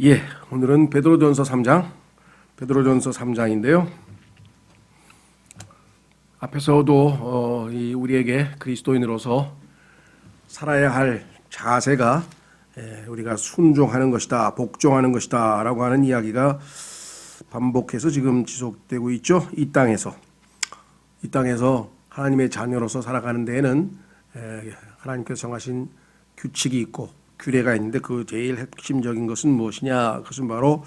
예, 오늘은 베드로전서 3장인데요. 앞에서도 우리에게 그리스도인으로서 살아야 할 자세가 우리가 순종하는 것이다, 복종하는 것이다 라고 하는 이야기가 반복해서 지금 지속되고 있죠. 이 땅에서 하나님의 자녀로서 살아가는 데에는 하나님께서 정하신 규칙이 있고 규례가 있는데 그 제일 핵심적인 것은 무엇이냐? 그것은 바로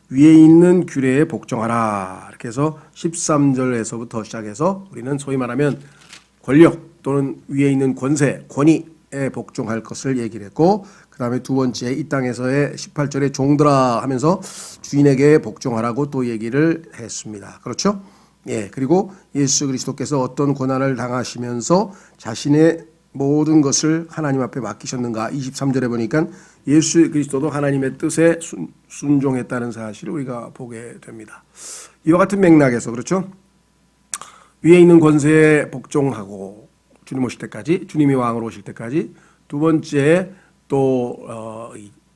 위에 있는 규례에 복종하라. 이렇게 해서 13절에서부터 시작해서 우리는 소위 말하면 권력 또는 위에 있는 권세, 권위에 복종할 것을 얘기를 했고, 그 다음에 두 번째 이 땅에서의 18절에 종들아 하면서 주인에게 복종하라고 또 얘기를 했습니다. 그렇죠? 예, 그리고 예수 그리스도께서 어떤 고난을 당하시면서 자신의 모든 것을 하나님 앞에 맡기셨는가. 23절에 보니까 예수 그리스도도 하나님의 뜻에 순종했다는 사실을 우리가 보게 됩니다. 이와 같은 맥락에서 그렇죠. 위에 있는 권세에 복종하고 주님 오실 때까지, 주님이 왕으로 오실 때까지. 두 번째 또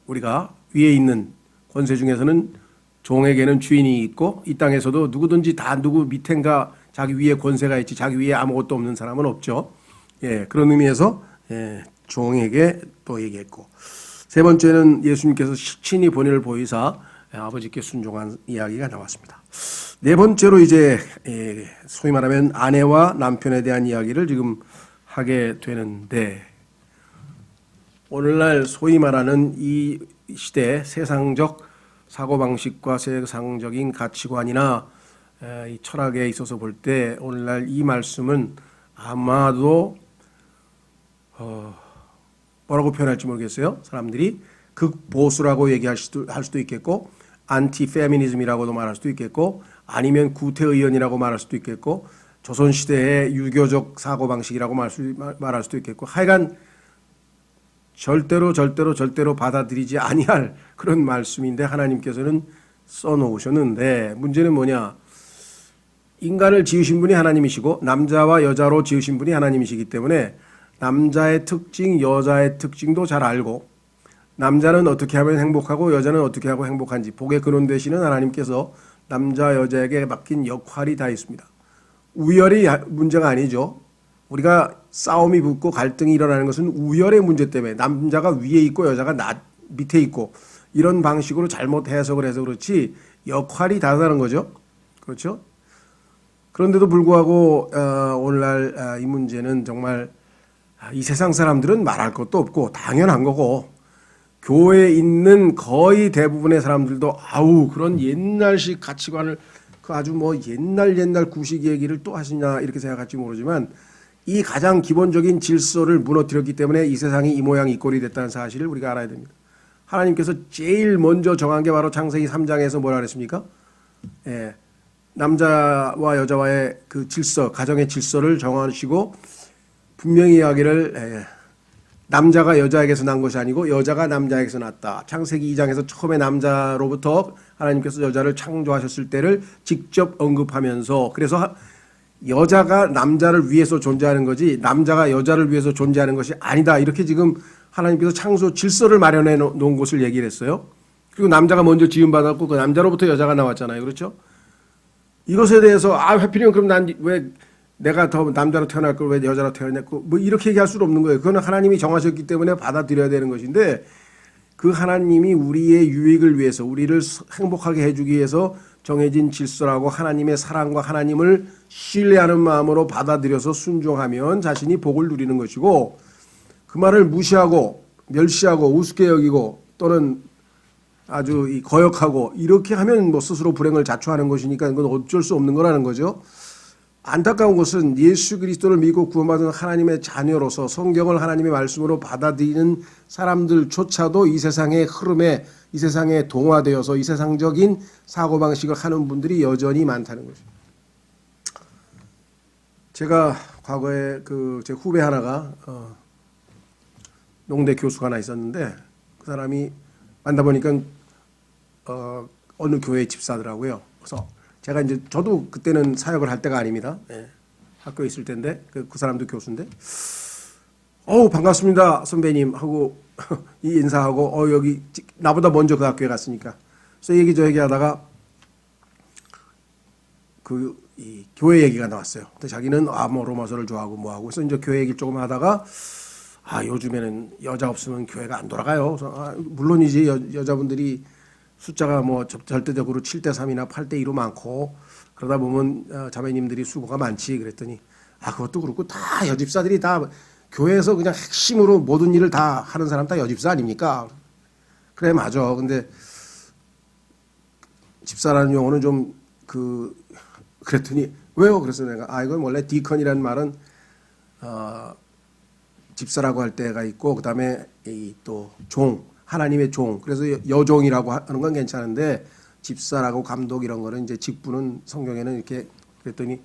우리가 위에 있는 권세 중에서는 종에게는 주인이 있고, 이 땅에서도 누구든지 다 누구 밑엔가 자기 위에 권세가 있지 자기 위에 아무것도 없는 사람은 없죠. 예, 그런 의미에서 종에게 또 얘기했고, 세 번째는 예수님께서 친히 본인을 보이사 아버지께 순종한 이야기가 나왔습니다. 네 번째로 이제 소위 말하면 아내와 남편에 대한 이야기를 지금 하게 되는데, 오늘날 소위 말하는 이 시대 세상적 사고방식과 세상적인 가치관이나 이 철학에 있어서 볼 때 오늘날 이 말씀은 아마도 뭐라고 표현할지 모르겠어요. 사람들이 극보수라고 얘기할 수도 있겠고, 안티페미니즘이라고도 말할 수도 있겠고, 아니면 구태의연이라고 말할 수도 있겠고, 조선시대의 유교적 사고방식이라고 말할 수도 있겠고, 하여간 절대로 받아들이지 아니할 그런 말씀인데 하나님께서는 써놓으셨는데, 문제는 뭐냐? 인간을 지으신 분이 하나님이시고 남자와 여자로 지으신 분이 하나님이시기 때문에 남자의 특징, 여자의 특징도 잘 알고, 남자는 어떻게 하면 행복하고 여자는 어떻게 하고 행복한지 복의 근원 되시는 하나님께서 남자, 여자에게 맡긴 역할이 다 있습니다. 우열이 문제가 아니죠. 우리가 싸움이 붙고 갈등이 일어나는 것은 우열의 문제 때문에 남자가 위에 있고 여자가 밑에 있고 이런 방식으로 잘못 해석을 해서 그렇지 역할이 다르다는 거죠. 그렇죠? 그런데도 불구하고 오늘날 이 문제는 정말 이 세상 사람들은 말할 것도 없고 당연한 거고, 교회에 있는 거의 대부분의 사람들도 그런 옛날식 가치관을 그 아주 뭐 옛날 구식 얘기를 또 하시냐 이렇게 생각할지 모르지만, 이 가장 기본적인 질서를 무너뜨렸기 때문에 이 세상이 이 모양 이 꼴이 됐다는 사실을 우리가 알아야 됩니다. 하나님께서 제일 먼저 정한 게 바로 창세기 3장에서 뭐라 그랬습니까? 남자와 여자와의 그 질서, 가정의 질서를 정하시고 분명히 이야기를 남자가 여자에게서 난 것이 아니고 여자가 남자에게서 났다. 창세기 2장에서 처음에 남자로부터 하나님께서 여자를 창조하셨을 때를 직접 언급하면서, 그래서 여자가 남자를 위해서 존재하는 거지 남자가 여자를 위해서 존재하는 것이 아니다. 이렇게 지금 하나님께서 창조 질서를 마련해 놓은 것을 얘기를 했어요. 그리고 남자가 먼저 지음받았고 그 남자로부터 여자가 나왔잖아요. 그렇죠? 이것에 대해서 해필이면 그럼 난 왜 내가 더 남자로 태어날 걸 왜 여자로 태어났고 뭐 이렇게 얘기할 수는 없는 거예요. 그건 하나님이 정하셨기 때문에 받아들여야 되는 것인데, 그 하나님이 우리의 유익을 위해서 우리를 행복하게 해주기 위해서 정해진 질서라고 하나님의 사랑과 하나님을 신뢰하는 마음으로 받아들여서 순종하면 자신이 복을 누리는 것이고, 그 말을 무시하고 멸시하고 우습게 여기고 또는 아주 거역하고 이렇게 하면 뭐 스스로 불행을 자초하는 것이니까 그건 어쩔 수 없는 거라는 거죠. 안타까운 것은 예수 그리스도를 믿고 구원받은 하나님의 자녀로서 성경을 하나님의 말씀으로 받아들이는 사람들조차도 이 세상의 흐름에, 이 세상에 동화되어서 이 세상적인 사고방식을 하는 분들이 여전히 많다는 거죠. 제가 과거에 제 후배 하나가 농대 교수가 하나 있었는데, 그 사람이 만나보니까 어느 교회 집사더라고요. 그래서 제가 이제 저도 그때는 사역을 할 때가 아닙니다. 학교에 있을 때인데 그 사람도 교수인데 반갑습니다 선배님 하고 이 인사하고 여기 나보다 먼저 그 학교에 갔으니까 그래서 얘기 저 얘기하다가 이 교회 얘기가 나왔어요. 근데 자기는 뭐 로마서를 좋아하고 뭐하고 그래서 이제 교회 얘기 조금 하다가 요즘에는 여자 없으면 교회가 안 돌아가요. 그래서 물론이지 여자분들이 숫자가 뭐 절대적으로 7대 3이나 8대 2로 많고 그러다 보면 자매님들이 수고가 많지 그랬더니 그것도 그렇고 다 여집사들이 다 교회에서 그냥 핵심으로 모든 일을 다 하는 사람 다 여집사 아닙니까? 그래 맞아. 근데 집사라는 용어는 좀 그랬더니 왜요? 그래서 내가 이건 원래 디컨이라는 말은 집사라고 할 때가 있고 그다음에 또 종 하나님의 종 그래서 여종이라고 하는 건 괜찮은데 집사라고 감독 이런 거는 이제 직분은 성경에는 이렇게 그랬더니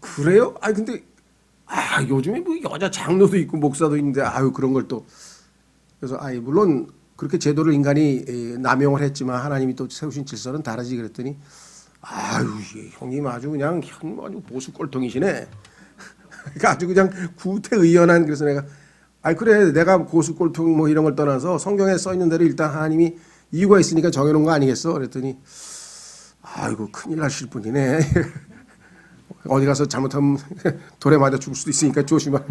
그래요? 근데 요즘에 뭐 여자 장로도 있고 목사도 있는데 그런 걸 또 그래서 물론 그렇게 제도를 인간이 남용을 했지만 하나님이 또 세우신 질서는 다르지 그랬더니 형님 아주 그냥 아주 보수 꼴통이시네. 그러니까 아주 그냥 구태의연한 그래서 내가 그래 내가 보수 꼴통 뭐 이런 걸 떠나서 성경에 써 있는 대로 일단 하나님이 이유가 있으니까 정해놓은 거 아니겠어? 그랬더니 이거 큰일 나실 분이네. 어디 가서 잘못하면 돌에 맞아 죽을 수도 있으니까 조심하.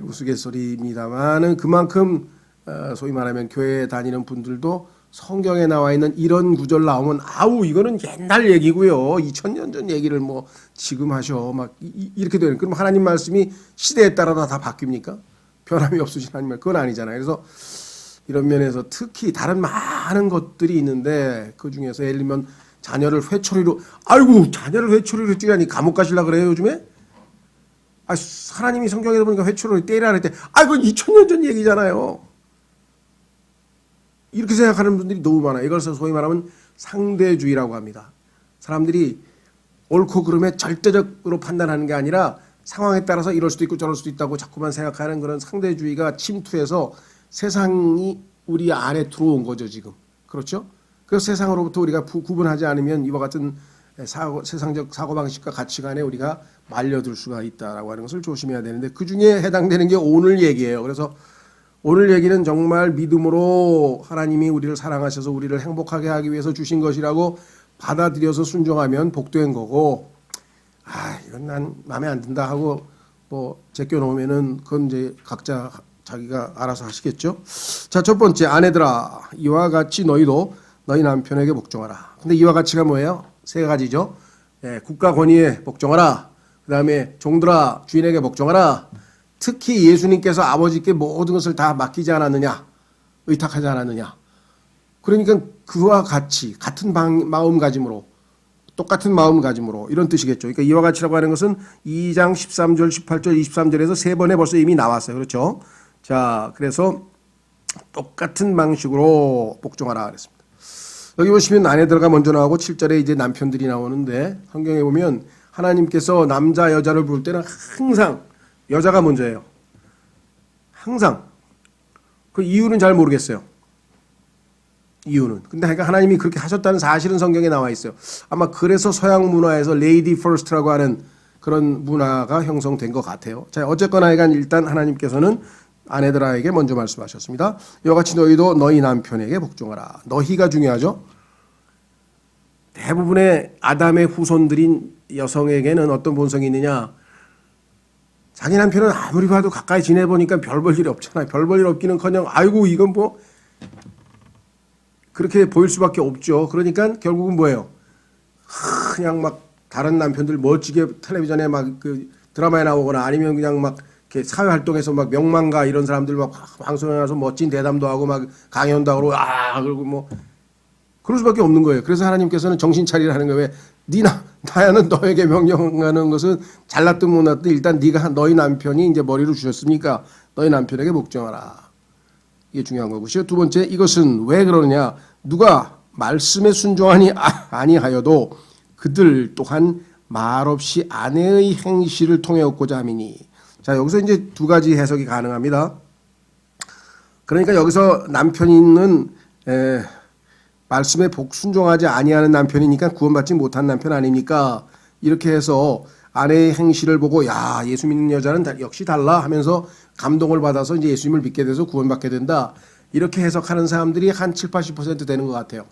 우스갯소리입니다만은 그만큼 소위 말하면 교회에 다니는 분들도 성경에 나와 있는 이런 구절 나오면 이거는 옛날 얘기고요. 2000년 전 얘기를 뭐 지금 하셔. 막 이렇게 되는. 그럼 하나님 말씀이 시대에 따라 다 바뀝니까? 변함이 없으신 하나님 말 그건 아니잖아요. 그래서 이런 면에서 특히 다른 많은 것들이 있는데 그 중에서 예를 들면 자녀를 회초리로 자녀를 회초리로 찌라니 감옥 가시려고 그래요 요즘에? 하나님이 성경에 보니까 회초리로 때리라 그랬대. 그건 2000년 전 얘기잖아요. 이렇게 생각하는 분들이 너무 많아요. 이것을 소위 말하면 상대주의라고 합니다. 사람들이 옳고 그름에 절대적으로 판단하는 게 아니라 상황에 따라서 이럴 수도 있고 저럴 수도 있다고 자꾸만 생각하는 그런 상대주의가 침투해서 세상이 우리 안에 들어온 거죠 지금. 그렇죠? 그래서 세상으로부터 우리가 구분하지 않으면 이와 같은 세상적 사고방식과 가치관에 우리가 말려들 수가 있다라고 하는 것을 조심해야 되는데 그중에 해당되는 게 오늘 얘기예요. 그래서 오늘 얘기는 정말 믿음으로 하나님이 우리를 사랑하셔서 우리를 행복하게 하기 위해서 주신 것이라고 받아들여서 순종하면 복된 거고 이건 난 마음에 안 든다 하고 뭐 제껴놓으면은 그건 이제 각자 자기가 알아서 하시겠죠. 자, 첫 번째 아내들아 이와 같이 너희도 너희 남편에게 복종하라. 근데 이와 같이가 뭐예요? 세 가지죠. 국가 권위에 복종하라. 그 다음에 종들아 주인에게 복종하라. 특히 예수님께서 아버지께 모든 것을 다 맡기지 않았느냐, 의탁하지 않았느냐. 그러니까 그와 같이 같은 마음가짐으로 똑같은 마음가짐으로 이런 뜻이겠죠. 그러니까 이와 같이라고 하는 것은 2장 13절, 18절, 23절에서 세 번에 벌써 이미 나왔어요. 그렇죠? 자, 그래서 똑같은 방식으로 복종하라 그랬습니다. 여기 보시면 아내들가 먼저 나오고 7절에 이제 남편들이 나오는데 성경에 보면 하나님께서 남자 여자를 부를 때는 항상 여자가 먼저예요. 항상. 그 이유는 잘 모르겠어요. 이유는. 근데 하나님이 그렇게 하셨다는 사실은 성경에 나와 있어요. 아마 그래서 서양 문화에서 레이디 퍼스트라고 하는 그런 문화가 형성된 것 같아요. 자, 어쨌거나 일단 하나님께서는 아내들에게 먼저 말씀하셨습니다. 이와 같이 너희도 너희 남편에게 복종하라. 너희가 중요하죠. 대부분의 아담의 후손들인 여성에게는 어떤 본성이 있느냐. 자기 남편은 아무리 봐도 가까이 지내보니까 별 볼 일이 없잖아요. 별 볼 일 없기는커녕 이건 뭐 그렇게 보일 수밖에 없죠. 그러니까 결국은 뭐예요? 그냥 막 다른 남편들 멋지게 텔레비전에 막 그 드라마에 나오거나 아니면 그냥 막 이렇게 사회 활동에서 막 명망가 이런 사람들 막 방송에 나와서 멋진 대담도 하고 막 강연도 하고 그리고 뭐 그럴 수밖에 없는 거예요. 그래서 하나님께서는 정신 차리라는 거예요. 왜? 나야는 너에게 명령하는 것은 잘났든 못났든 일단 너희 남편이 이제 머리를 주셨으니까 너희 남편에게 복종하라. 이게 중요한 거고요. 두 번째, 이것은 왜 그러느냐? 누가 말씀에 순종하니 아니하여도 그들 또한 말없이 아내의 행실을 통해 얻고자 함이니. 자, 여기서 이제 두 가지 해석이 가능합니다. 그러니까 여기서 남편이 말씀에 복순종하지 아니하는 남편이니까 구원받지 못한 남편 아닙니까? 이렇게 해서 아내의 행실을 보고 야 예수 믿는 여자는 역시 달라 하면서 감동을 받아서 이제 예수님을 믿게 돼서 구원받게 된다. 이렇게 해석하는 사람들이 한 7, 80% 되는 것 같아요.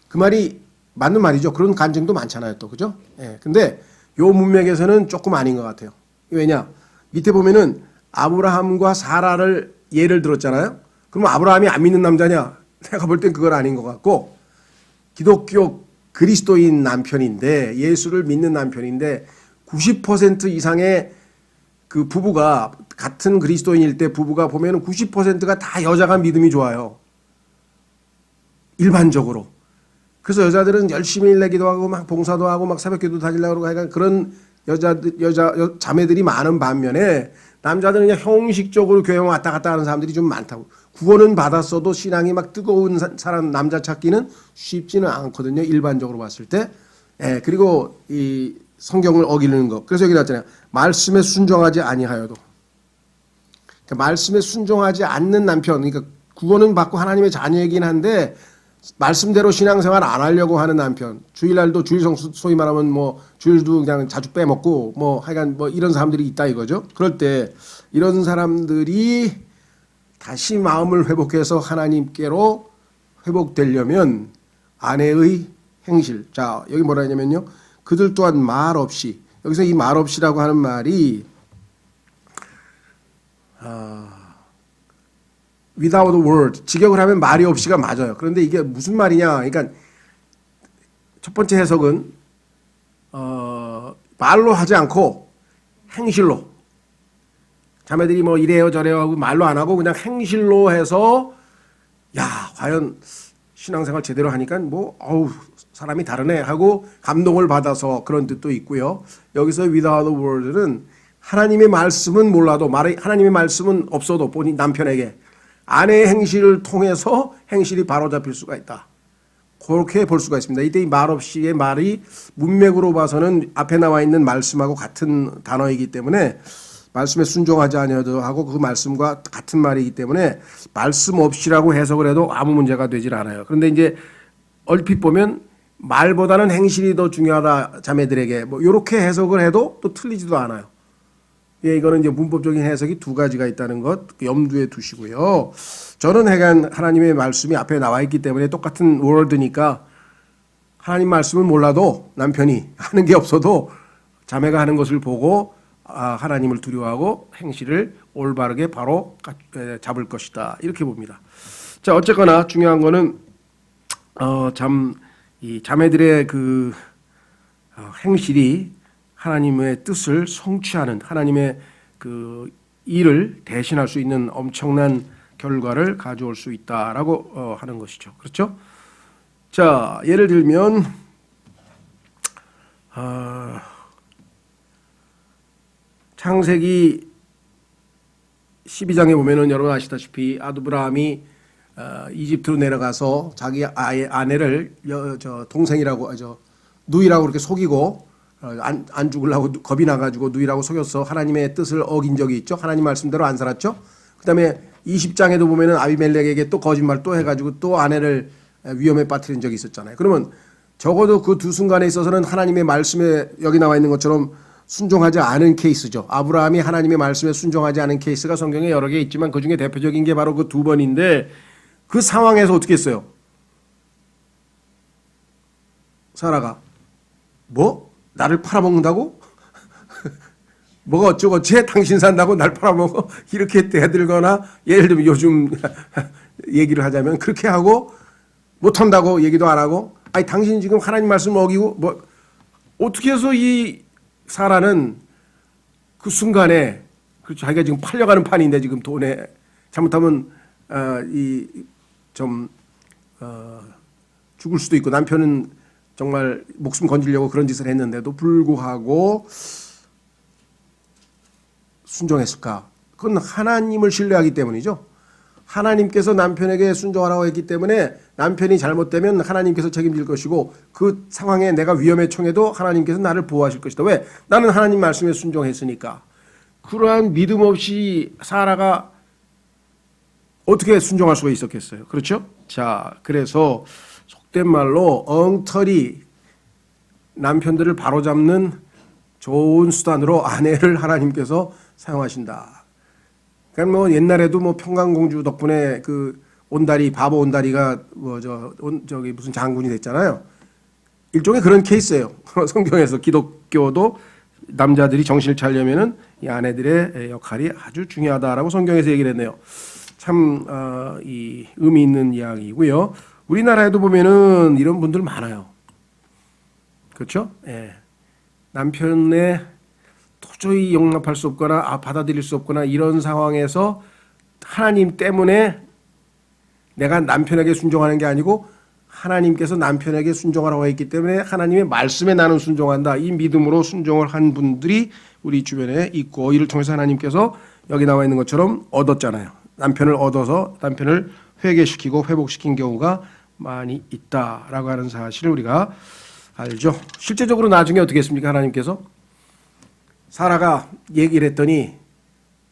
그 말이 맞는 말이죠. 그런 간증도 많잖아요, 또 그죠? 예. 근데 요 문맥에서는 조금 아닌 것 같아요. 왜냐? 밑에 보면은 아브라함과 사라를 예를 들었잖아요. 그럼 아브라함이 안 믿는 남자냐? 내가 볼 땐 그건 아닌 것 같고 기독교 그리스도인 남편인데 예수를 믿는 남편인데 90% 이상의 그 부부가 같은 그리스도인일 때 부부가 보면은 90%가 다 여자가 믿음이 좋아요. 일반적으로. 그래서 여자들은 열심히 일내기도 하고 막 봉사도 하고 막 새벽기도 다니려고 그러고 하여간 그런 자매들이 많은 반면에 남자들은 그냥 형식적으로 교회 왔다 갔다 하는 사람들이 좀 많다고. 구원은 받았어도 신앙이 막 뜨거운 사람 남자 찾기는 쉽지는 않거든요. 일반적으로 봤을 때. 예, 그리고 이 성경을 어기는 것. 그래서 여기 나왔잖아요. 말씀에 순종하지 아니하여도. 그러니까 말씀에 순종하지 않는 남편. 그러니까 구원은 받고 하나님의 자녀이긴 한데 말씀대로 신앙생활 안 하려고 하는 남편. 주일날도 주일성 소위 말하면 뭐 주일도 그냥 자주 빼먹고 뭐 하여간 뭐 이런 사람들이 있다 이거죠. 그럴 때 이런 사람들이 다시 마음을 회복해서 하나님께로 회복되려면 아내의 행실. 자, 여기 뭐라 하냐면요. 그들 또한 말 없이. 여기서 이 말 없이라고 하는 말이 without word. 직역을 하면 말이 없이가 맞아요. 그런데 이게 무슨 말이냐. 그러니까 첫 번째 해석은 말로 하지 않고 행실로. 자매들이 뭐 이래요 저래요 하고 말로 안 하고 그냥 행실로 해서 야 과연 신앙생활 제대로 하니까 뭐 어우 사람이 다르네 하고 감동을 받아서 그런 뜻도 있고요. 여기서 without word는 하나님의 말씀은 몰라도 하나님의 말씀은 없어도 본인 남편에게 아내의 행실을 통해서 행실이 바로잡힐 수가 있다. 그렇게 볼 수가 있습니다. 이때 이 말 없이의 말이 문맥으로 봐서는 앞에 나와 있는 말씀하고 같은 단어이기 때문에 말씀에 순종하지 아니어도 하고 그 말씀과 같은 말이기 때문에 말씀 없이라고 해석을 해도 아무 문제가 되질 않아요. 그런데 이제 얼핏 보면 말보다는 행실이 더 중요하다 자매들에게 뭐 이렇게 해석을 해도 또 틀리지도 않아요. 예, 이거는 이제 문법적인 해석이 두 가지가 있다는 것 염두에 두시고요. 저는 하나님의 말씀이 앞에 나와 있기 때문에 똑같은 워드니까 하나님 말씀은 몰라도 남편이 하는 게 없어도 자매가 하는 것을 보고 하나님을 두려워하고 행실을 올바르게 바로 잡을 것이다. 이렇게 봅니다. 자, 어쨌거나 중요한 거는 이 자매들의 그 행실이 하나님의 뜻을 성취하는 하나님의 그 일을 대신할 수 있는 엄청난 결과를 가져올 수 있다라고 하는 것이죠. 그렇죠? 자, 예를 들면 창세기 12장에 보면은 여러분 아시다시피 아브라함이 이집트로 내려가서 자기 아내를 동생이라고 누이라고 그렇게 속이고 안 죽으려고 겁이 나가지고 누이라고 속였어. 하나님의 뜻을 어긴 적이 있죠. 하나님 말씀대로 안 살았죠. 그다음에 20장에도 보면은 아비멜렉에게 또 거짓말 또 해가지고 또 아내를 위험에 빠뜨린 적이 있었잖아요. 그러면 적어도 그 두 순간에 있어서는 하나님의 말씀에 여기 나와 있는 것처럼 순종하지 않은 케이스죠. 아브라함이 하나님의 말씀에 순종하지 않은 케이스가 성경에 여러 개 있지만 그중에 대표적인 게 바로 그 두 번인데 그 상황에서 어떻게 했어요? 사라가 뭐? 나를 팔아먹는다고? 뭐가 어쩌고저쩌 당신 산다고 날 팔아먹어? 이렇게 대들거나 예를 들면 요즘 얘기를 하자면 그렇게 하고 못한다고 얘기도 안 하고 아니 당신 지금 하나님 말씀 어기고 뭐 어떻게 해서 이 사라는 그 순간에 그렇죠. 자기가 지금 팔려가는 판인데 지금 돈에 잘못하면 죽을 수도 있고 남편은 정말 목숨 건지려고 그런 짓을 했는데도 불구하고 순종했을까? 그건 하나님을 신뢰하기 때문이죠. 하나님께서 남편에게 순종하라고 했기 때문에 남편이 잘못되면 하나님께서 책임질 것이고 그 상황에 내가 위험에 처해도 하나님께서 나를 보호하실 것이다. 왜? 나는 하나님 말씀에 순종했으니까. 그러한 믿음 없이 사라가 어떻게 순종할 수가 있었겠어요? 그렇죠? 자, 그래서 속된 말로 엉터리 남편들을 바로잡는 좋은 수단으로 아내를 하나님께서 사용하신다. 그러니까 뭐 옛날에도 뭐 평강공주 덕분에 그 온다리 바보 온다리가 저기 무슨 장군이 됐잖아요. 일종의 그런 케이스예요. 성경에서 기독교도 남자들이 정신을 차리려면은 이 아내들의 역할이 아주 중요하다라고 성경에서 얘기를 했네요. 참 이 의미 있는 이야기이고요. 우리나라에도 보면은 이런 분들 많아요. 그렇죠? 예. 남편의 도저히 용납할 수 없거나 받아들일 수 없거나 이런 상황에서 하나님 때문에 내가 남편에게 순종하는 게 아니고 하나님께서 남편에게 순종하라고 했기 때문에 하나님의 말씀에 나는 순종한다. 이 믿음으로 순종을 한 분들이 우리 주변에 있고 이를 통해서 하나님께서 여기 나와 있는 것처럼 얻었잖아요. 남편을 얻어서 남편을 회개시키고 회복시킨 경우가 많이 있다라고 하는 사실을 우리가 알죠. 실제적으로 나중에 어떻게 했습니까? 하나님께서 사라가 얘기를 했더니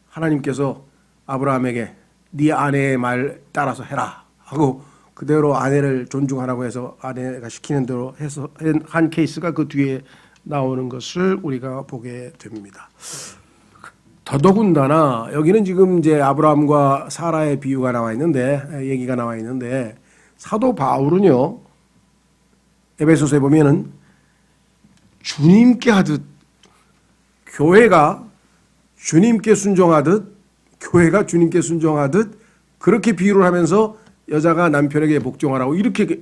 하나님께서 아브라함에게 네 아내의 말 따라서 해라 하고 그대로 아내를 존중하라고 해서 아내가 시키는 대로 해서 한 케이스가 그 뒤에 나오는 것을 우리가 보게 됩니다. 더더군다나 여기는 지금 이제 아브라함과 사라의 비유가 나와 있는데 얘기가 나와 있는데 사도 바울은요 에베소서에 보면은 주님께 하듯 교회가 주님께 순종하듯 교회가 주님께 순종하듯 그렇게 비유를 하면서 여자가 남편에게 복종하라고 이렇게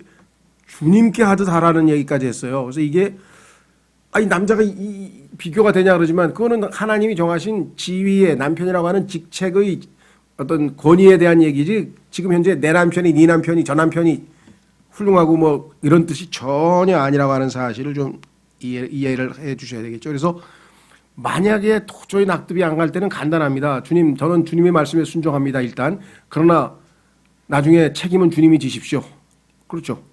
주님께 하듯 하라는 얘기까지 했어요. 그래서 이게 아니 남자가 이 비교가 되냐 그러지만 그거는 하나님이 정하신 지위의 남편이라고 하는 직책의 어떤 권위에 대한 얘기지 지금 현재 내 남편이 네 남편이 저 남편이 훌륭하고 뭐 이런 뜻이 전혀 아니라고 하는 사실을 좀 이해를 해 주셔야 되겠죠. 그래서 만약에 도저히 낙듭이 안 갈 때는 간단합니다. 주님 저는 주님의 말씀에 순종합니다. 일단 그러나 나중에 책임은 주님이 지십시오. 그렇죠.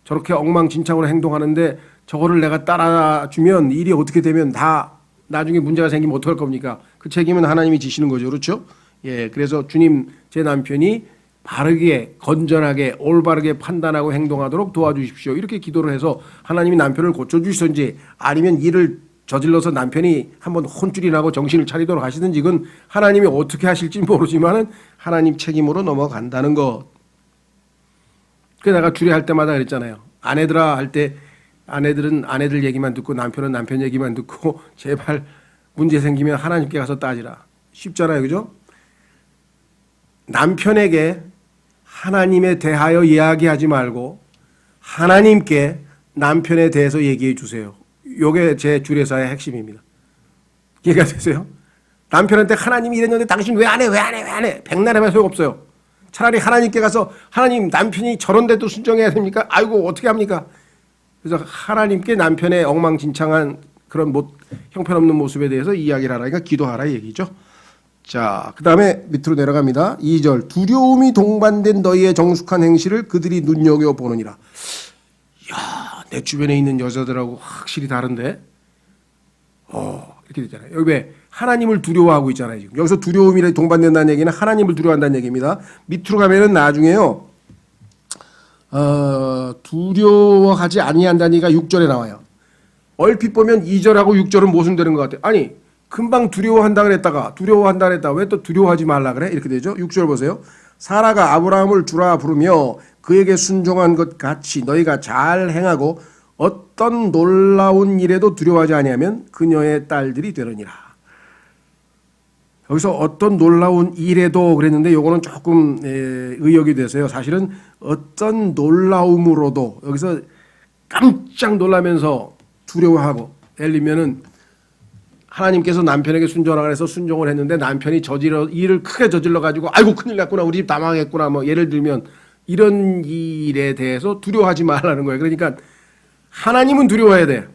저렇게 엉망진창으로 행동하는데 저거를 내가 따라주면 일이 어떻게 되면 다 나중에 문제가 생기면 어떡할 겁니까? 그 책임은 하나님이 지시는 거죠. 그렇죠? 예, 그래서 주님 제 남편이 바르게 건전하게 올바르게 판단하고 행동하도록 도와주십시오. 이렇게 기도를 해서 하나님이 남편을 고쳐주시든지 아니면 일을 저질러서 남편이 한번 혼쭐이 나고 정신을 차리도록 하시든지 이건 하나님이 어떻게 하실지 모르지만은 하나님 책임으로 넘어간다는 것. 그래서 내가 주례할 때마다 그랬잖아요. 아내들아 할 때 아내들은 아내들 얘기만 듣고 남편은 남편 얘기만 듣고 제발 문제 생기면 하나님께 가서 따지라. 쉽잖아요. 그죠? 남편에게 하나님에 대하여 이야기하지 말고 하나님께 남편에 대해서 얘기해 주세요. 이게 제 주례사의 핵심입니다. 이해가 되세요? 남편한테 하나님이 이랬는데 당신 왜 안 해? 왜 안 해? 왜 안 해? 백날 해봐야 소용없어요. 차라리 하나님께 가서 하나님 남편이 저런데도 순종해야 됩니까? 아이고 어떻게 합니까? 그래서 하나님께 남편의 엉망진창한 그런 형편없는 모습에 대해서 이야기를 하라니까 기도하라 얘기죠. 자, 그 다음에 밑으로 내려갑니다. 2절 두려움이 동반된 너희의 정숙한 행실을 그들이 눈여겨보느니라. 이야, 내 주변에 있는 여자들하고 확실히 다른데 이렇게 되잖아요. 여기 왜 하나님을 두려워하고 있잖아요. 지금 여기서 두려움이 동반된다는 얘기는 하나님을 두려워한다는 얘기입니다. 밑으로 가면은 나중에요. 두려워하지 아니한다는 얘기가 6절에 나와요. 얼핏 보면 2절하고 6절은 모순되는 것 같아요. 아니 금방 두려워한다 그랬다가 두려워한다 그랬다가 왜 또 두려워하지 말라 그래? 이렇게 되죠. 6절 보세요. 사라가 아브라함을 주라 부르며 그에게 순종한 것 같이 너희가 잘 행하고 어떤 놀라운 일에도 두려워하지 아니하면 그녀의 딸들이 되느니라. 여기서 어떤 놀라운 일에도 그랬는데 요거는 조금 의역이 돼서요. 사실은 어떤 놀라움으로도 여기서 깜짝 놀라면서 두려워하고 예를 들면은 하나님께서 남편에게 순종하라 해서 순종을 했는데 남편이 일을 크게 저질러 가지고 아이고 큰일 났구나 우리 집 다 망했구나 뭐 예를 들면 이런 일에 대해서 두려워하지 말라는 거예요. 그러니까 하나님은 두려워해야 돼.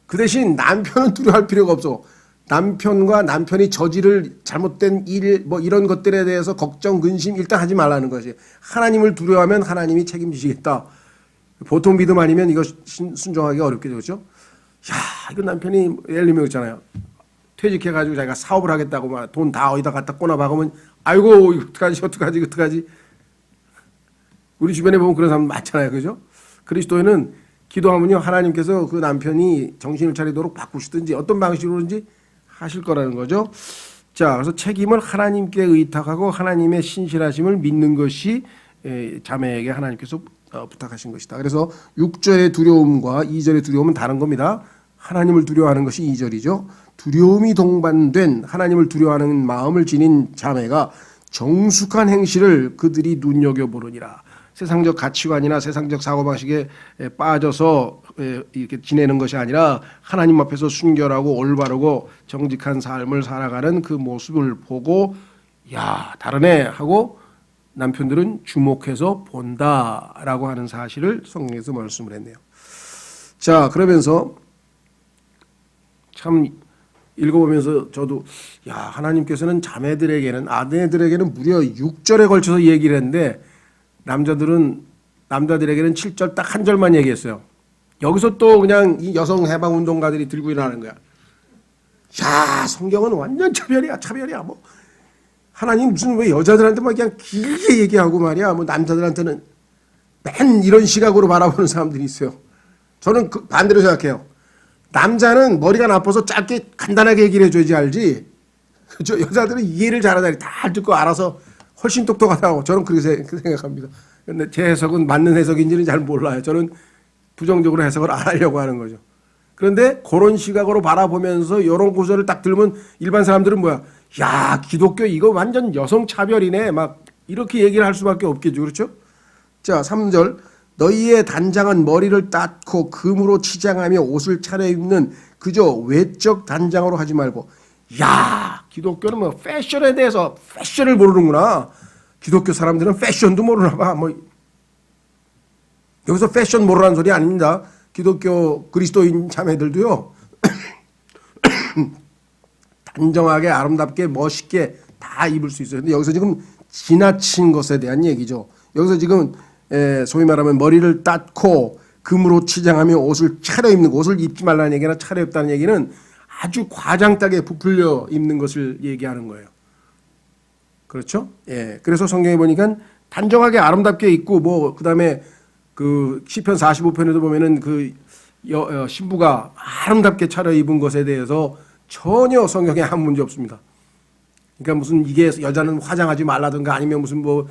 그 대신 남편은 두려워할 필요가 없어. 남편과 남편이 저지를 잘못된 일 뭐 이런 것들에 대해서 걱정 근심 일단 하지 말라는 거지. 하나님을 두려워하면 하나님이 책임지시겠다. 보통 믿음 아니면 이거 순종하기가 어렵겠죠. 그렇죠? 야, 이거 남편이 예를 들면 있잖아요. 퇴직해가지고 자기가 사업을 하겠다고 막 돈 다 어디다 갖다 꼬나 박으면 아이고 어떡하지 우리 주변에 보면 그런 사람 많잖아요. 그죠? 그리스도인은 기도하면요 하나님께서 그 남편이 정신을 차리도록 바꾸시든지 어떤 방식으로든지 하실 거라는 거죠. 자, 그래서 책임을 하나님께 의탁하고 하나님의 신실하심을 믿는 것이 자매에게 하나님께서 부탁하신 것이다. 그래서 6절의 두려움과 2절의 두려움은 다른 겁니다. 하나님을 두려워하는 것이 2절이죠. 두려움이 동반된 하나님을 두려워하는 마음을 지닌 자매가 정숙한 행실을 그들이 눈여겨보느니라. 세상적 가치관이나 세상적 사고방식에 빠져서 이렇게 지내는 것이 아니라 하나님 앞에서 순결하고 올바르고 정직한 삶을 살아가는 그 모습을 보고 야 다르네 하고 남편들은 주목해서 본다라고 하는 사실을 성경에서 말씀을 했네요. 자, 그러면서 참 읽어보면서 저도 야 하나님께서는 자매들에게는 아내들에게는 무려 6절에 걸쳐서 얘기를 했는데 남자들에게는 7절 딱 한 절만 얘기했어요. 여기서 또 그냥 이 여성 해방 운동가들이 들고 일어나는 거야. 야 성경은 완전 차별이야. 뭐 하나님 무슨 왜 여자들한테만 그냥 길게 얘기하고 말이야. 뭐 남자들한테는 맨 이런 시각으로 바라보는 사람들이 있어요. 저는 그 반대로 생각해요. 남자는 머리가 나빠서 짧게 간단하게 얘기를 해줘야지 알지. 그렇죠? 여자들은 이해를 잘하다니 다 듣고 알아서 훨씬 똑똑하다고 저는 그렇게 생각합니다. 그런데 제 해석은 맞는 해석인지는 잘 몰라요. 저는 부정적으로 해석을 안 하려고 하는 거죠. 그런데 그런 시각으로 바라보면서 이런 구절을 딱 들으면 일반 사람들은 뭐야? 야 기독교 이거 완전 여성 차별이네. 막 이렇게 얘기를 할 수밖에 없겠죠. 그렇죠? 자 3절 너희의 단장은 머리를 닦고 금으로 치장하며 옷을 차려입는 그저 외적 단장으로 하지 말고 야 기독교는 뭐 패션에 대해서 패션을 모르는구나. 기독교 사람들은 패션도 모르나 봐. 뭐 여기서 패션 모르라는 소리 아닙니다. 기독교 그리스도인 자매들도요. 단정하게 아름답게 멋있게 다 입을 수 있어요. 근데 여기서 지금 지나친 것에 대한 얘기죠. 여기서 지금 소위 말하면 머리를 닦고 금으로 치장하며 옷을 차려입는 거, 옷을 입지 말라는 얘기나 차려입다는 얘기는 아주 과장되게 부풀려 입는 것을 얘기하는 거예요. 그렇죠? 예. 그래서 성경에 보니까 단정하게 아름답게 입고 뭐 그다음에 그 시편 45편에도 보면은 그 신부가 아름답게 차려입은 것에 대해서 전혀 성경에 아무 문제 없습니다. 그러니까 무슨 이게 여자는 화장하지 말라든가 아니면 무슨 뭐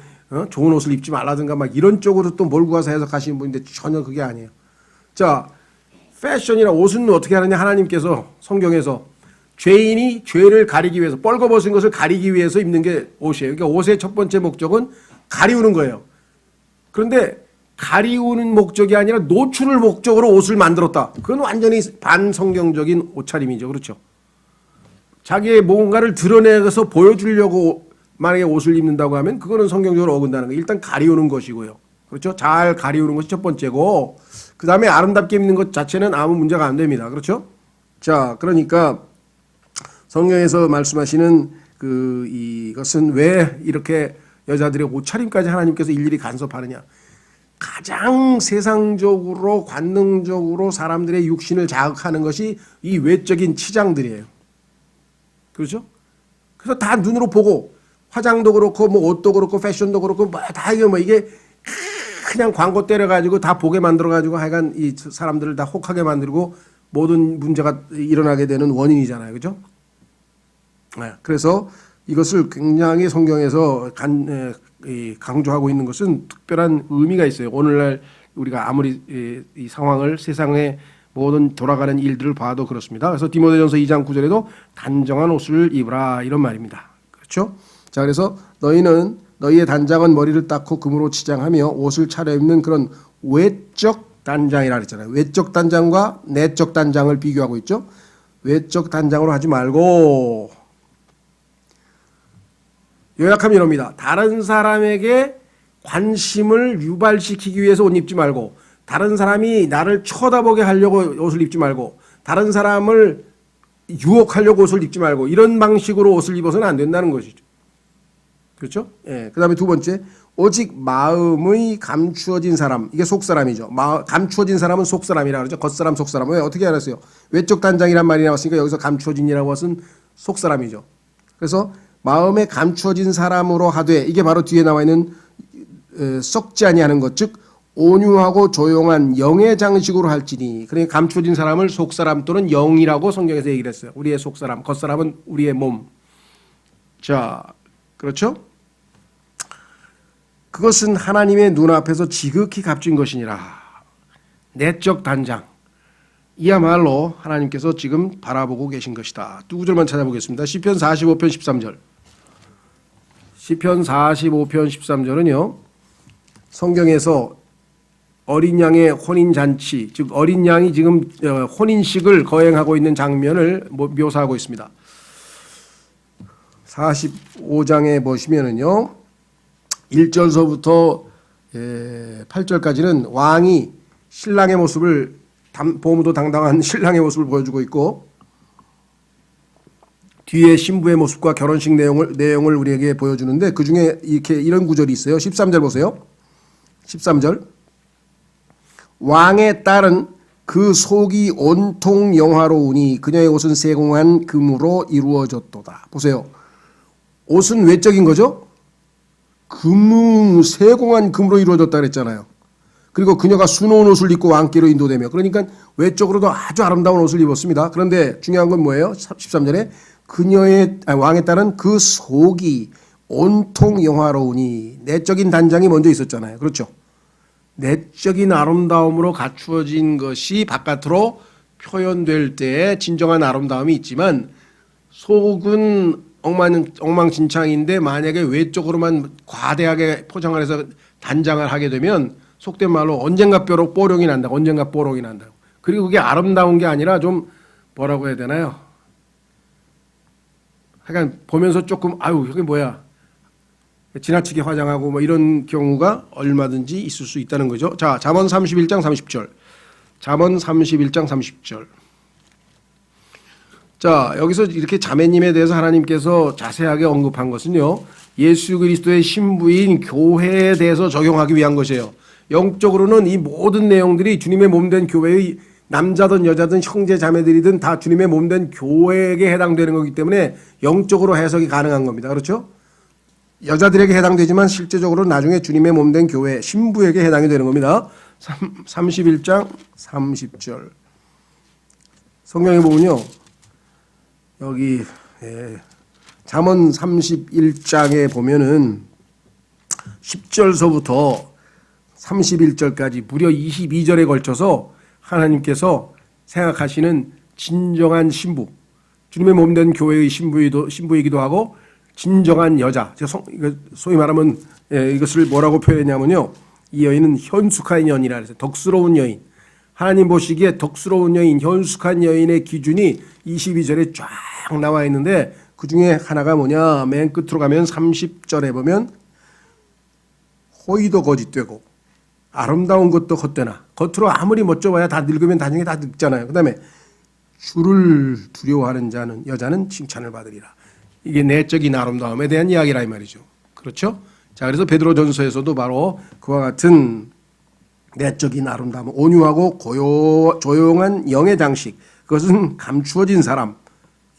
좋은 옷을 입지 말라든가 막 이런 쪽으로 또 몰고 가서 해석하시는 분인데 전혀 그게 아니에요. 자, 패션이나 옷은 어떻게 하느냐 하나님께서 성경에서 죄인이 죄를 가리기 위해서 뻘거벗은 것을 가리기 위해서 입는 게 옷이에요. 그러니까 옷의 첫 번째 목적은 가리우는 거예요. 그런데 가리우는 목적이 아니라 노출을 목적으로 옷을 만들었다. 그건 완전히 반성경적인 옷차림이죠. 그렇죠? 자기의 뭔가를 드러내서 보여주려고 만약에 옷을 입는다고 하면 그거는 성경적으로 어긋나는 거예요. 일단 가리우는 것이고요. 그렇죠? 잘 가리우는 것이 첫 번째고 그 다음에 아름답게 입는 것 자체는 아무 문제가 안 됩니다. 그렇죠? 자, 그러니까 성경에서 말씀하시는 이것은 왜 이렇게 여자들의 옷차림까지 하나님께서 일일이 간섭하느냐. 가장 세상적으로 관능적으로 사람들의 육신을 자극하는 것이 이 외적인 치장들이에요. 그렇죠? 그래서 다 눈으로 보고 화장도 그렇고 뭐 옷도 그렇고 패션도 그렇고 뭐 다 이게 뭐 이게 그냥 광고 때려가지고 다 보게 만들어가지고 하여간 이 사람들을 다 혹하게 만들고 모든 문제가 일어나게 되는 원인이잖아요. 그죠? 네, 그래서 이것을 굉장히 성경에서 강조하고 있는 것은 특별한 의미가 있어요. 오늘날 우리가 아무리 이 상황을 세상의 모든 돌아가는 일들을 봐도 그렇습니다. 그래서 디모데전서 2장 9절에도 단정한 옷을 입으라 이런 말입니다. 그렇죠? 자, 그래서 너희의 단장은 머리를 닦고 금으로 치장하며 옷을 차려입는 그런 외적 단장이라 그랬잖아요. 외적 단장과 내적 단장을 비교하고 있죠. 외적 단장으로 하지 말고 요약하면 이럽니다. 다른 사람에게 관심을 유발시키기 위해서 옷 입지 말고 다른 사람이 나를 쳐다보게 하려고 옷을 입지 말고 다른 사람을 유혹하려고 옷을 입지 말고 이런 방식으로 옷을 입어서는 안 된다는 것이죠. 그렇죠? 예. 그 다음에 두 번째, 오직 마음의 감추어진 사람, 이게 속사람이죠. 감추어진 사람은 속사람이라 그러죠. 겉사람, 속사람. 왜 어떻게 알았어요? 외적 단장이란 말이 나왔으니까 여기서 감추어진이라고 것은 속사람이죠. 그래서 마음에 감추어진 사람으로 하되 이게 바로 뒤에 나와 있는 썩지 아니하는 것, 즉 온유하고 조용한 영의 장식으로 할지니. 그러니까 감추어진 사람을 속사람 또는 영이라고 성경에서 얘기를 했어요. 우리의 속사람, 겉사람은 우리의 몸. 자, 그렇죠? 그것은 하나님의 눈앞에서 지극히 값진 것이니라. 내적 단장. 이야말로 하나님께서 지금 바라보고 계신 것이다. 두 구절만 찾아보겠습니다. 시편 45편 13절. 시편 45편 13절은요. 성경에서 어린 양의 혼인잔치, 즉 어린 양이 지금 혼인식을 거행하고 있는 장면을 묘사하고 있습니다. 45장에 보시면은요. 1절서부터 8절까지는 왕이 신랑의 모습을 보무도 당당한 신랑의 모습을 보여주고 있고 뒤에 신부의 모습과 결혼식 내용을 우리에게 보여주는데 그중에 이런 구절이 있어요. 13절 보세요. 13절 왕의 딸은 그 속이 온통 영화로우니 그녀의 옷은 세공한 금으로 이루어졌도다. 보세요. 옷은 외적인 거죠. 세공한 금으로 이루어졌다 그랬잖아요. 그리고 그녀가 수놓은 옷을 입고 왕께로 인도되며 그러니까 외적으로도 아주 아름다운 옷을 입었습니다. 그런데 중요한 건 뭐예요? 13절에 왕의 딸은 그 속이 온통 영화로우니 내적인 단장이 먼저 있었잖아요. 그렇죠? 내적인 아름다움으로 갖추어진 것이 바깥으로 표현될 때에 진정한 아름다움이 있지만 속은 엉망진창인데 만약에 외적으로만 과대하게 포장을 해서 단장을 하게 되면 속된 말로 언젠가 뽀록이 난다. 언젠가 뽀록이 난다. 그리고 그게 아름다운 게 아니라 좀 뭐라고 해야 되나요? 하여간 보면서 조금 아유 이게 뭐야 지나치게 화장하고 뭐 이런 경우가 얼마든지 있을 수 있다는 거죠. 자, 잠언 31장 30절. 잠언 31장 30절. 자, 여기서 이렇게 자매님에 대해서 하나님께서 자세하게 언급한 것은요. 예수 그리스도의 신부인 교회에 대해서 적용하기 위한 것이에요. 영적으로는 이 모든 내용들이 주님의 몸된 교회의 남자든 여자든 형제 자매들이든 다 주님의 몸된 교회에게 해당되는 거기 때문에 영적으로 해석이 가능한 겁니다. 그렇죠? 여자들에게 해당되지만 실제적으로 나중에 주님의 몸된 교회 신부에게 해당이 되는 겁니다. 31장 30절. 성경에 보면요. 여기 잠언 31장에 보면은 10절서부터 31절까지 무려 22절에 걸쳐서 하나님께서 생각하시는 진정한 신부, 주님의 몸된 교회의 신부이기도 하고 진정한 여자, 소위 말하면 이것을 뭐라고 표현했냐면요. 이 여인은 현숙한 여인이라 해서 덕스러운 여인. 하나님 보시기에 덕스러운 여인, 현숙한 여인의 기준이 22절에 쫙 나와 있는데 그중에 하나가 뭐냐. 맨 끝으로 가면 30절에 보면 호의도 거짓되고 아름다운 것도 헛되나 겉으로 아무리 멋져봐야 다 늙으면 나중에 다 늙잖아요. 그 다음에 주를 두려워하는 여자는 칭찬을 받으리라. 이게 내적인 아름다움에 대한 이야기라 이 말이죠. 그렇죠? 자, 그래서 베드로전서에서도 바로 그와 같은 내적인 아름다움, 온유하고 조용한 영의 장식, 그것은 감추어진 사람,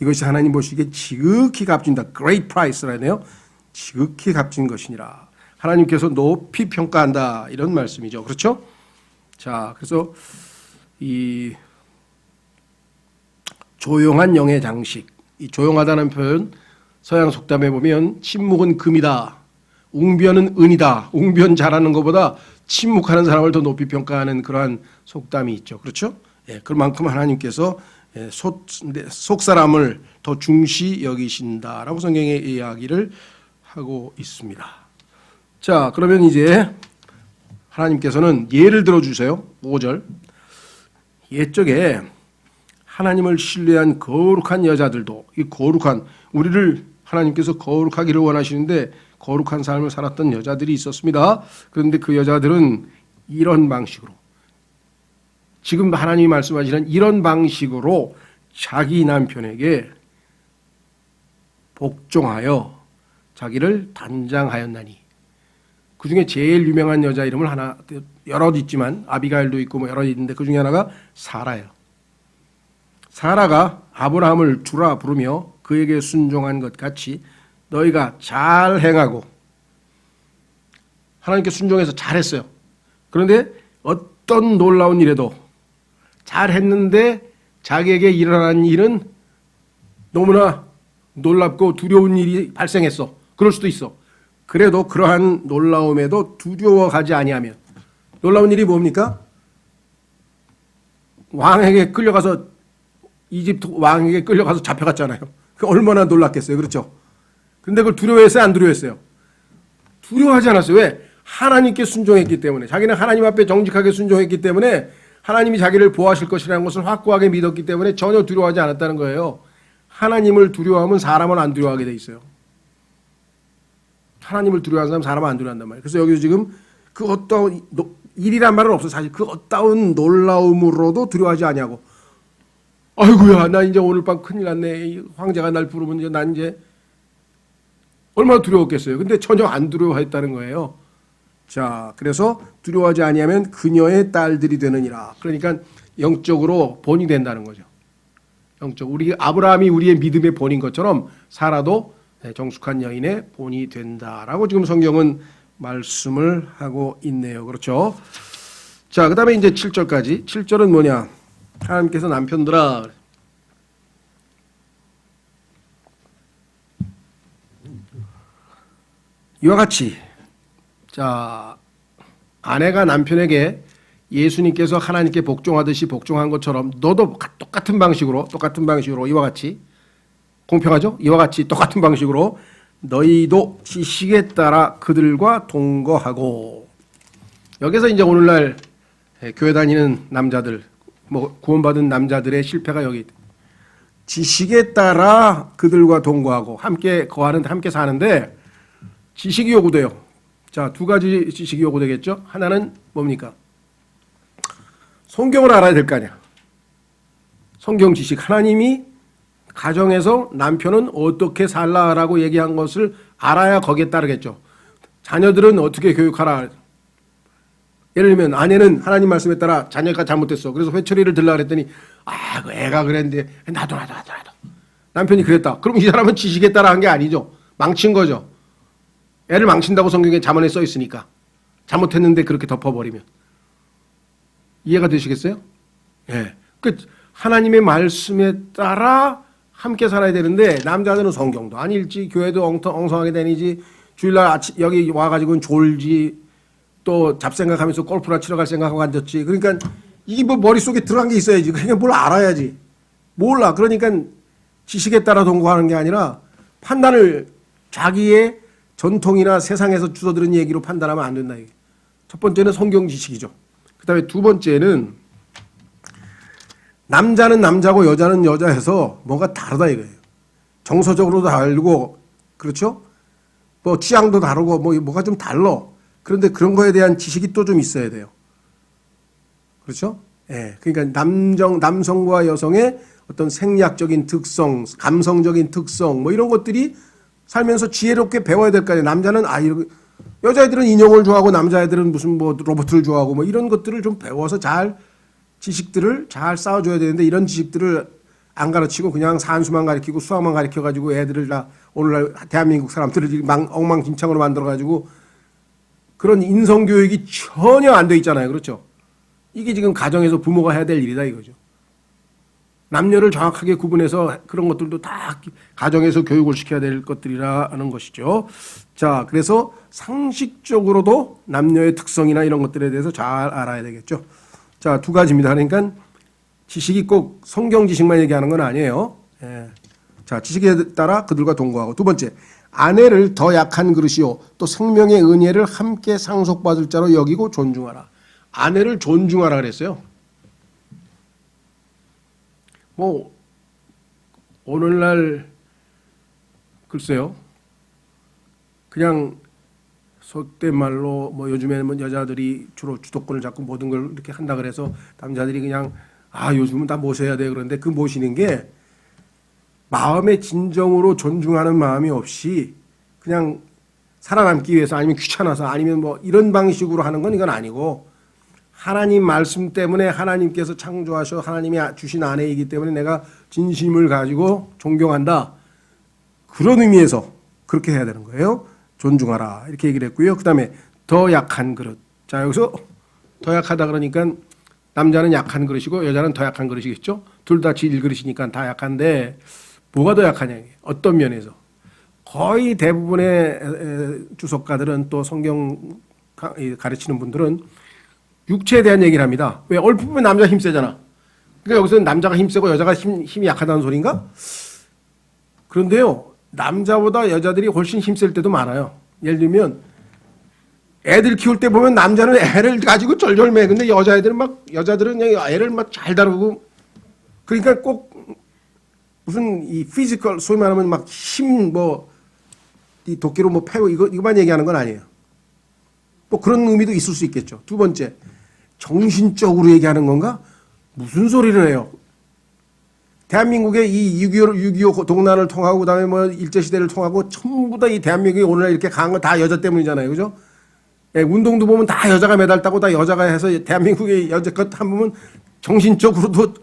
이것이 하나님 보시기에 지극히 값진다. Great price라 하네요. 지극히 값진 것이니라. 하나님께서 높이 평가한다. 이런 말씀이죠. 그렇죠? 자, 그래서 이 조용한 영의 장식, 이 조용하다는 표현 서양 속담에 보면 침묵은 금이다. 웅변은 은이다. 웅변 잘하는 것보다 침묵하는 사람을 더 높이 평가하는 그러한 속담이 있죠. 그렇죠? 예, 그만큼 하나님께서 속사람을 더 중시 여기신다라고 성경에 이야기를 하고 있습니다. 자, 그러면 이제 하나님께서는 예를 들어주세요. 5절. 옛적에 하나님을 신뢰한 거룩한 여자들도 이 거룩한 우리를 하나님께서 거룩하기를 원하시는데 거룩한 삶을 살았던 여자들이 있었습니다. 그런데 그 여자들은 이런 방식으로 지금 하나님이 말씀하시는 이런 방식으로 자기 남편에게 복종하여 자기를 단장하였나니 그 중에 제일 유명한 여자 이름을 여럿 있지만 아비가일도 있고 뭐 여럿 있는데 그 중에 하나가 사라예요. 사라가 아브라함을 주라 부르며 그에게 순종한 것 같이 너희가 잘 행하고 하나님께 순종해서 잘했어요. 그런데 어떤 놀라운 일에도 잘했는데 자기에게 일어난 일은 너무나 놀랍고 두려운 일이 발생했어. 그럴 수도 있어. 그래도 그러한 놀라움에도 두려워하지 아니하면, 놀라운 일이 뭡니까? 왕에게 끌려가서, 이집트 왕에게 끌려가서 잡혀갔잖아요. 그 얼마나 놀랐겠어요. 그렇죠? 근데 그걸 두려워했어요? 안 두려워했어요? 두려워하지 않았어요. 왜? 하나님께 순종했기 때문에. 자기는 하나님 앞에 정직하게 순종했기 때문에 하나님이 자기를 보호하실 것이라는 것을 확고하게 믿었기 때문에 전혀 두려워하지 않았다는 거예요. 하나님을 두려워하면 사람은 안 두려워하게 돼 있어요. 하나님을 두려워하는 사람 사람은 안 두려워한단 말이에요. 그래서 여기서 지금 그 어떤 일이란 말은 없어. 사실 그 어떤 놀라움으로도 두려워하지 아니하고, 아이고야 나 이제 오늘 밤 큰일 났네. 황제가 날 부르면 이제 난 이제 얼마나 두려웠겠어요. 근데 전혀 안 두려워했다는 거예요. 자, 그래서 두려워하지 아니하면 그녀의 딸들이 되느니라. 그러니까 영적으로 본이 된다는 거죠. 영적. 우리 아브라함이 우리의 믿음의 본인 것처럼 사라도 정숙한 여인의 본이 된다라고 지금 성경은 말씀을 하고 있네요. 그렇죠? 자, 그다음에 이제 7절까지. 7절은 뭐냐? 하나님께서 남편들아, 이와 같이, 자, 아내가 남편에게 예수님께서 하나님께 복종하듯이 복종한 것처럼 너도 똑같은 방식으로 이와 같이, 공평하죠? 이와 같이 똑같은 방식으로 너희도 지식에 따라 그들과 동거하고. 여기서 이제 오늘날 교회 다니는 남자들, 뭐 구원받은 남자들의 실패가 여기 있다. 지식에 따라 그들과 동거하고 함께 거하는, 함께 사는데 지식이 요구돼요. 자, 두 가지 지식이 요구되겠죠. 하나는 뭡니까? 성경을 알아야 될 거 아니야. 성경 지식. 하나님이 가정에서 남편은 어떻게 살라라고 얘기한 것을 알아야 거기에 따르겠죠. 자녀들은 어떻게 교육하라. 예를 들면 아내는 하나님 말씀에 따라 자녀가 잘못됐어. 그래서 회초리를 들라 그랬더니 그 애가 그랬는데 나도. 남편이 그랬다. 그럼 이 사람은 지식에 따라 한 게 아니죠. 망친 거죠. 애를 망친다고 성경에 잠언에 써 있으니까. 잘못했는데 그렇게 덮어버리면. 이해가 되시겠어요? 예. 그 하나님의 말씀에 따라 함께 살아야 되는데 남자들은 성경도 안 읽지, 교회도 엉성하게 다니지, 주일날 여기 와가지고는 졸지, 또 잡생각하면서 골프나 치러 갈 생각하고 앉았지. 그러니까 이게 뭐 머릿속에 들어간 게 있어야지. 그러니까 뭘 알아야지. 몰라. 그러니까 지식에 따라 동거하는 게 아니라 판단을 자기의 전통이나 세상에서 주워들은 얘기로 판단하면 안 된다. 첫 번째는 성경 지식이죠. 그 다음에 두 번째는 남자는 남자고 여자는 여자해서 뭔가 다르다 이거예요. 정서적으로도 다르고, 그렇죠? 뭐 취향도 다르고 뭐가 좀 달라. 그런데 그런 거에 대한 지식이 또 좀 있어야 돼요. 그렇죠? 예. 그러니까 남성과 여성의 어떤 생리학적인 특성, 감성적인 특성, 뭐 이런 것들이 살면서 지혜롭게 배워야 될 거 아니에요. 남자는 여자애들은 인형을 좋아하고 남자애들은 무슨 뭐 로봇을 좋아하고 뭐 이런 것들을 좀 배워서 지식들을 잘 쌓아줘야 되는데 이런 지식들을 안 가르치고 그냥 산수만 가르치고 수학만 가르쳐가지고 애들을 다 오늘날 대한민국 사람들을 엉망진창으로 만들어가지고 그런 인성교육이 전혀 안 돼 있잖아요. 그렇죠? 이게 지금 가정에서 부모가 해야 될 일이다 이거죠. 남녀를 정확하게 구분해서 그런 것들도 다 가정에서 교육을 시켜야 될 것들이라는 것이죠. 자, 그래서 상식적으로도 남녀의 특성이나 이런 것들에 대해서 잘 알아야 되겠죠. 자, 두 가지입니다. 그러니까 지식이 꼭 성경 지식만 얘기하는 건 아니에요. 예. 자, 지식에 따라 그들과 동거하고. 두 번째, 아내를 더 약한 그릇이요 또 생명의 은혜를 함께 상속받을 자로 여기고 존중하라. 아내를 존중하라 그랬어요. 뭐 오늘날 글쎄요, 그냥 속된 말로 뭐 요즘에는 뭐 여자들이 주로 주도권을 잡고 모든 걸 이렇게 한다 그래서 남자들이 그냥 요즘은 다 모셔야 돼. 그런데 그 모시는 게 마음의 진정으로 존중하는 마음이 없이 그냥 살아남기 위해서 아니면 귀찮아서 아니면 뭐 이런 방식으로 하는 건 이건 아니고, 하나님 말씀 때문에 하나님께서 창조하셔 하나님이 주신 아내이기 때문에 내가 진심을 가지고 존경한다. 그런 의미에서 그렇게 해야 되는 거예요. 존중하라 이렇게 얘기를 했고요. 그 다음에 더 약한 그릇. 자, 여기서 더 약하다 그러니까 남자는 약한 그릇이고 여자는 더 약한 그릇이겠죠. 둘 다 질 그릇이니까 다 약한데 뭐가 더 약하냐, 어떤 면에서. 거의 대부분의 주석가들은 또 성경 가르치는 분들은 육체에 대한 얘기를 합니다. 왜? 얼핏 보면 남자가 힘세잖아. 그러니까 여기서는 남자가 힘세고 여자가 힘이 약하다는 소린가? 그런데요, 남자보다 여자들이 훨씬 힘셀 때도 많아요. 예를 들면 애들 키울 때 보면 남자는 애를 가지고 절절매. 근데 여자들은 그냥 애를 막 잘 다루고. 그러니까 꼭 무슨 이 피지컬, 소위 말하면 막 이 도끼로 뭐 패고 이거만 얘기하는 건 아니에요. 뭐 그런 의미도 있을 수 있겠죠. 두 번째, 정신적으로 얘기하는 건가? 무슨 소리를 해요? 대한민국의 이 6.25 동란을 통하고 그다음에 뭐 일제시대를 통하고 전부 다 이 대한민국이 오늘날 이렇게 강한 건 다 여자 때문이잖아요. 그죠? 예, 운동도 보면 다 여자가 메달 따고 다 여자가 해서 대한민국의 여자껏 한 보면 정신적으로도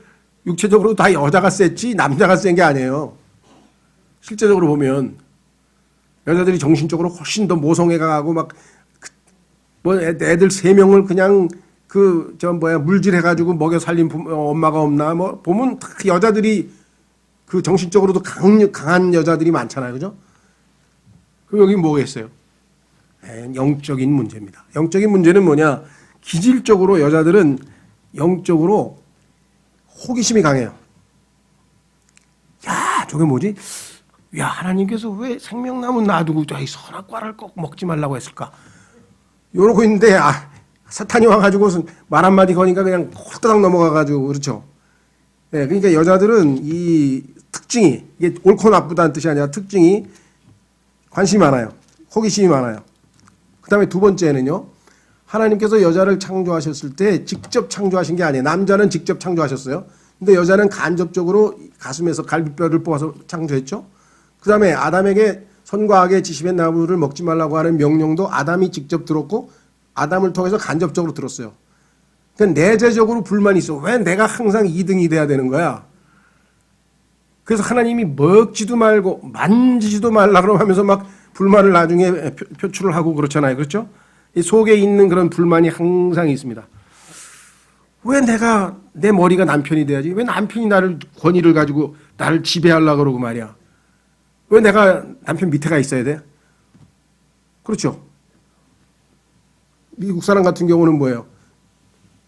육체적으로도 다 여자가 셌지 남자가 센 게 아니에요. 실제적으로 보면 여자들이 정신적으로 훨씬 더 모성애가 가고 막 뭐 애들 3명을 그냥 물질해가지고 먹여 살린 엄마가 없나 뭐 보면 다 여자들이 그 정신적으로도 강한 여자들이 많잖아요. 그죠? 그럼 여기 뭐겠어요? 영적인 문제입니다. 영적인 문제는 뭐냐? 기질적으로 여자들은 영적으로 호기심이 강해요. 야, 저게 뭐지? 야, 하나님께서 왜 생명나무 놔두고 이 선악과를 꼭 먹지 말라고 했을까? 이러고 있는데 사탄이 와가지고 말 한마디 거니까 그냥 홀딱 넘어가가지고 그렇죠. 네, 그러니까 여자들은 이 특징이 이게 옳고 나쁘다는 뜻이 아니라 특징이 관심이 많아요. 호기심이 많아요. 그 다음에 두 번째는요. 하나님께서 여자를 창조하셨을 때 직접 창조하신 게 아니에요. 남자는 직접 창조하셨어요. 근데 여자는 간접적으로 가슴에서 갈비뼈를 뽑아서 창조했죠. 그 다음에 아담에게 선과 악의 지식의 나무를 먹지 말라고 하는 명령도 아담이 직접 들었고 아담을 통해서 간접적으로 들었어요. 그러니까 내재적으로 불만이 있어. 왜 내가 항상 2등이 돼야 되는 거야? 그래서 하나님이 먹지도 말고 만지지도 말라 하면서 막 불만을 나중에 표출을 하고 그렇잖아요. 그렇죠? 이 속에 있는 그런 불만이 항상 있습니다. 왜 내 머리가 남편이 돼야지? 왜 남편이 나를 권위를 가지고 나를 지배하려고 그러고 말이야? 왜 내가 남편 밑에가 있어야 돼? 그렇죠. 미국 사람 같은 경우는 뭐예요?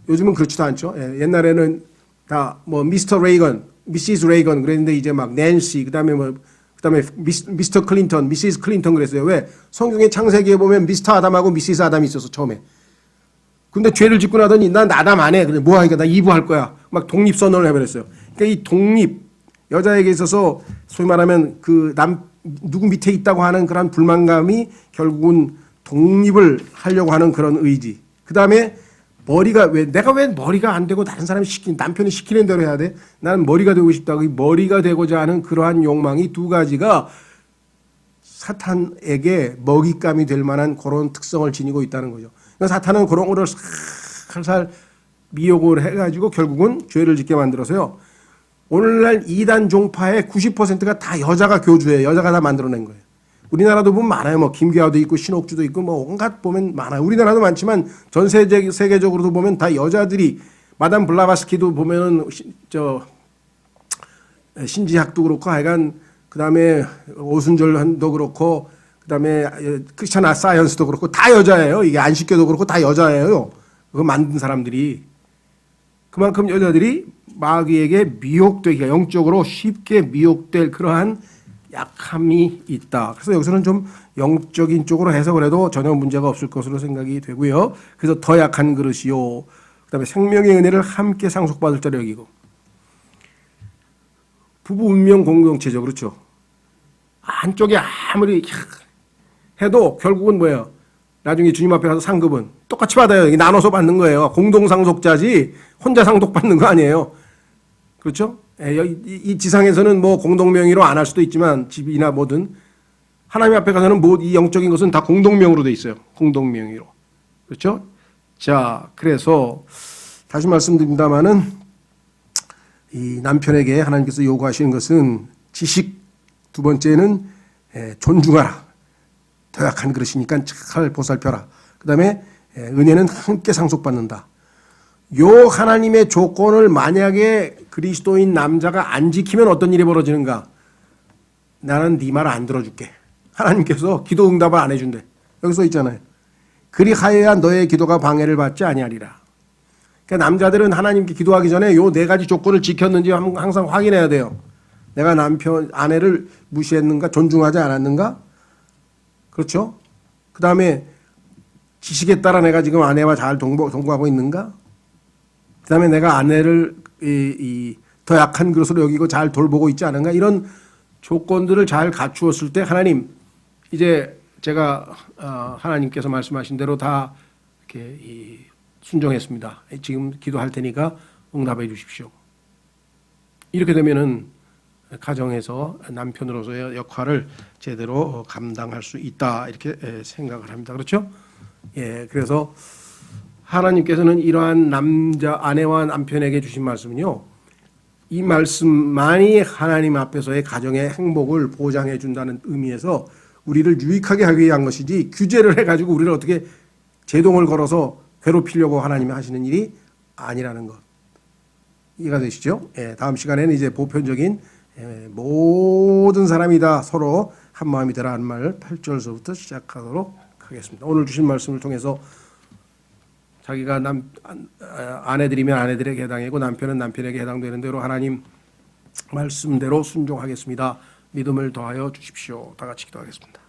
요즘은 그렇지도 않죠. 옛날에는 다 뭐 미스터 레이건, 미시스 레이건 그랬는데 이제 막 낸시, 그다음에 미스터 클린턴, 미시스 클린턴 그랬어요. 왜? 성경의 창세기에 보면 미스터 아담하고 미시스 아담이 있어서 처음에. 근데 죄를 짓고 나더니 난 아담 안 해. 그래 뭐 하니까 나 이부할 거야. 막 독립 선언을 해버렸어요. 그러니까 이 독립 여자에게 있어서 소위 말하면 누구 밑에 있다고 하는 그런 불만감이 결국은 독립을 하려고 하는 그런 의지. 그 다음에 내가 왜 머리가 안 되고 다른 사람이 남편이 시키는 대로 해야 돼? 나는 머리가 되고 싶다고. 이 머리가 되고자 하는 그러한 욕망이 두 가지가 사탄에게 먹잇감이 될 만한 그런 특성을 지니고 있다는 거죠. 그러니까 사탄은 그런 거를 살살 미혹을 해가지고 결국은 죄를 짓게 만들어서요. 오늘날 이단 종파의 90%가 다 여자가 교주예요. 여자가 다 만들어낸 거예요. 우리나라도 보면 많아요. 뭐 김기화도 있고 신옥주도 있고 뭐 온갖 보면 많아요. 우리나라도 많지만 전 세계적으로도 보면 다 여자들이 마담 블라바스키도 보면은 신지학도 그렇고 하여간 그다음에 오순절도 그렇고 그다음에 크리스찬 사이언스도 그렇고 다 여자예요. 이게 안식교도 그렇고 다 여자예요. 그거 만든 사람들이. 그만큼 여자들이 마귀에게 미혹되기가 영적으로 쉽게 미혹될 그러한 약함이 있다. 그래서 여기서는 좀 영적인 쪽으로 해석을 해도 전혀 문제가 없을 것으로 생각이 되고요. 그래서 더 약한 그릇이요. 그다음에 생명의 은혜를 함께 상속받을 자로 여기고. 부부 운명 공동체죠. 그렇죠. 한쪽에 아무리 해도 결국은 뭐예요? 나중에 주님 앞에 가서 상급은 똑같이 받아요. 나눠서 받는 거예요. 공동 상속자지 혼자 상속받는 거 아니에요. 그렇죠? 이 지상에서는 뭐 공동명의로 안 할 수도 있지만 집이나 뭐든 하나님 앞에 가서는 이 영적인 것은 다 공동명의로 돼 있어요. 공동명의로. 그렇죠? 자, 그래서 다시 말씀드립니다마는 이 남편에게 하나님께서 요구하시는 것은 지식, 두 번째는 존중하라. 더 약한 그릇이니까 잘 보살펴라. 그 다음에 은혜는 함께 상속받는다. 요 하나님의 조건을 만약에 그리스도인 남자가 안 지키면 어떤 일이 벌어지는가? 나는 네 말 안 들어줄게. 하나님께서 기도 응답을 안 해준대. 여기 써 있잖아요. 그리하여야 너의 기도가 방해를 받지 아니하리라. 그러니까 남자들은 하나님께 기도하기 전에 요 네 가지 조건을 지켰는지 항상 확인해야 돼요. 내가 아내를 무시했는가, 존중하지 않았는가? 그렇죠? 그 다음에 지식에 따라 내가 지금 아내와 잘 동거하고 있는가? 그 다음에 내가 아내를 더 약한 그릇으로 여기고 잘 돌보고 있지 않은가? 이런 조건들을 잘 갖추었을 때 하나님, 이제 제가 하나님께서 말씀하신 대로 다 이렇게 순종했습니다. 지금 기도할 테니까 응답해 주십시오. 이렇게 되면은 가정에서 남편으로서의 역할을 제대로 감당할 수 있다 이렇게 생각을 합니다. 그렇죠? 예, 그래서 하나님께서는 이러한 아내와 남편에게 주신 말씀은요, 이 말씀만이 하나님 앞에서의 가정의 행복을 보장해 준다는 의미에서 우리를 유익하게 하기 위한 것이지 규제를 해가지고 우리를 어떻게 제동을 걸어서 괴롭히려고 하나님이 하시는 일이 아니라는 것. 이해가 되시죠? 예, 다음 시간에는 이제 보편적인 모든 사람이 다 서로 한 마음이 되라 하는 말 8절서부터 시작하도록 하겠습니다. 오늘 주신 말씀을 통해서 자기가 아내들이면 아내들에게 해당이고 남편은 남편에게 해당되는 대로 하나님 말씀대로 순종하겠습니다. 믿음을 더하여 주십시오. 다 같이 기도하겠습니다.